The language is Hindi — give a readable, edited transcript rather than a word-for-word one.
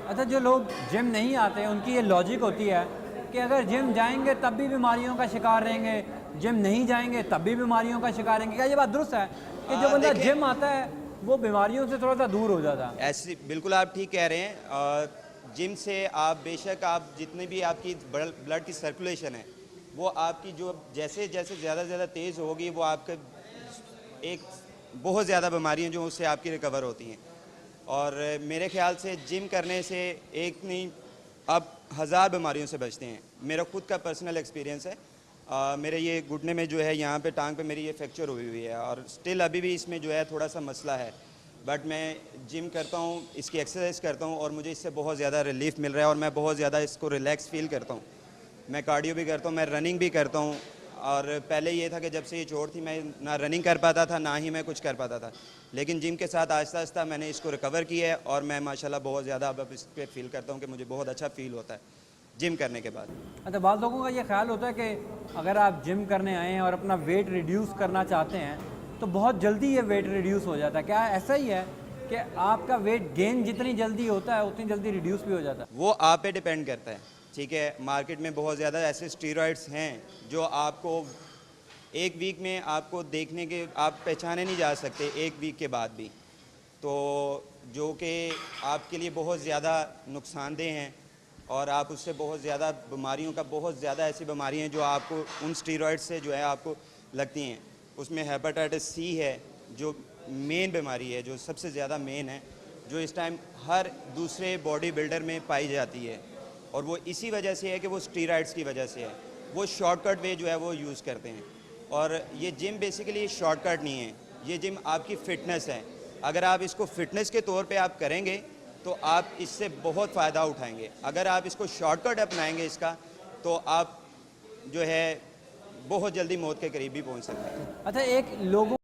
अच्छा, जो लोग जिम नहीं आते हैं उनकी ये लॉजिक होती है कि अगर जिम जाएंगे तब भी बीमारियों का शिकार रहेंगे, जिम नहीं जाएंगे तब भी बीमारियों का शिकार रहेंगे। क्या ये बात दुरुस्त है कि जो बंदा देखें, जिम आता है वो बीमारियों से थोड़ा सा दूर हो जाता है? ऐसी बिल्कुल आप ठीक कह रहे हैं। जिम से आप बेशक आप जितनी भी आपकी ब्लड की सर्कुलेशन है वो आपकी जो जैसे जैसे ज़्यादा से ज़्यादा तेज़ होगी वो आपके एक बहुत ज़्यादा बीमारियां जो उससे आपकी रिकवर होती हैं। और मेरे ख्याल से जिम करने से एक नहीं आप हज़ार बीमारियों से बचते हैं। मेरा खुद का पर्सनल एक्सपीरियंस है। मेरे ये घुटने में जो है यहाँ पे टांग पे मेरी ये फ्रैक्चर हुई हुई है और स्टिल अभी भी इसमें जो है थोड़ा सा मसला है। बट मैं जिम करता हूँ, इसकी एक्सरसाइज करता हूँ और मुझे इससे बहुत ज़्यादा रिलीफ मिल रहा है और मैं बहुत ज़्यादा इसको रिलैक्स फील करता हूँ। मैं कार्डियो भी करता हूँ, मैं रनिंग भी करता हूँ। और पहले ये था कि जब से ये चोट थी मैं ना रनिंग कर पाता था ना ही मैं कुछ कर पाता था, लेकिन जिम के साथ आहिस्ता आहिस्ता मैंने इसको रिकवर किया है और मैं माशाल्लाह बहुत ज़्यादा अब इस पर फील करता हूँ कि मुझे बहुत अच्छा फील होता है जिम करने के बाद। अच्छा, बाद लोगों का ये ख्याल होता है कि अगर आप जिम करने आए हैं और अपना वेट रिड्यूस करना चाहते हैं तो बहुत जल्दी ये वेट रिड्यूस हो जाता है। क्या ऐसा ही है कि आपका वेट गेन जितनी जल्दी होता है उतनी जल्दी रिड्यूस भी हो जाता है? वो आप पे डिपेंड करता है। ठीक है, मार्केट में बहुत ज़्यादा ऐसे स्टीरॉइड्स हैं जो आपको एक वीक में आपको देखने के आप पहचाने नहीं जा सकते एक वीक के बाद भी, तो जो कि आपके लिए बहुत ज़्यादा नुकसानदेह हैं और आप उससे बहुत ज़्यादा बीमारियों का बहुत ज़्यादा ऐसी बीमारियाँ हैं जो आपको उन स्टीरॉइड से जो है आपको लगती हैं। उसमें हेपेटाइटिस सी है जो मेन बीमारी है, जो सबसे ज़्यादा मेन है, जो इस टाइम हर दूसरे बॉडी बिल्डर में पाई जाती है और वो इसी वजह से है कि वो स्टीरॉइड्स की वजह से है। वो शॉर्टकट वे जो है वो यूज़ करते हैं और ये जिम बेसिकली शॉर्टकट नहीं है, ये जिम आपकी फ़िटनेस है। अगर आप इसको फ़िटनेस के तौर पे आप करेंगे तो आप इससे बहुत फ़ायदा उठाएंगे। अगर आप इसको शॉर्टकट अपनाएंगे इसका तो आप जो है बहुत जल्दी मौत के करीब भी पहुंच सकते हैं। अच्छा, एक लोगों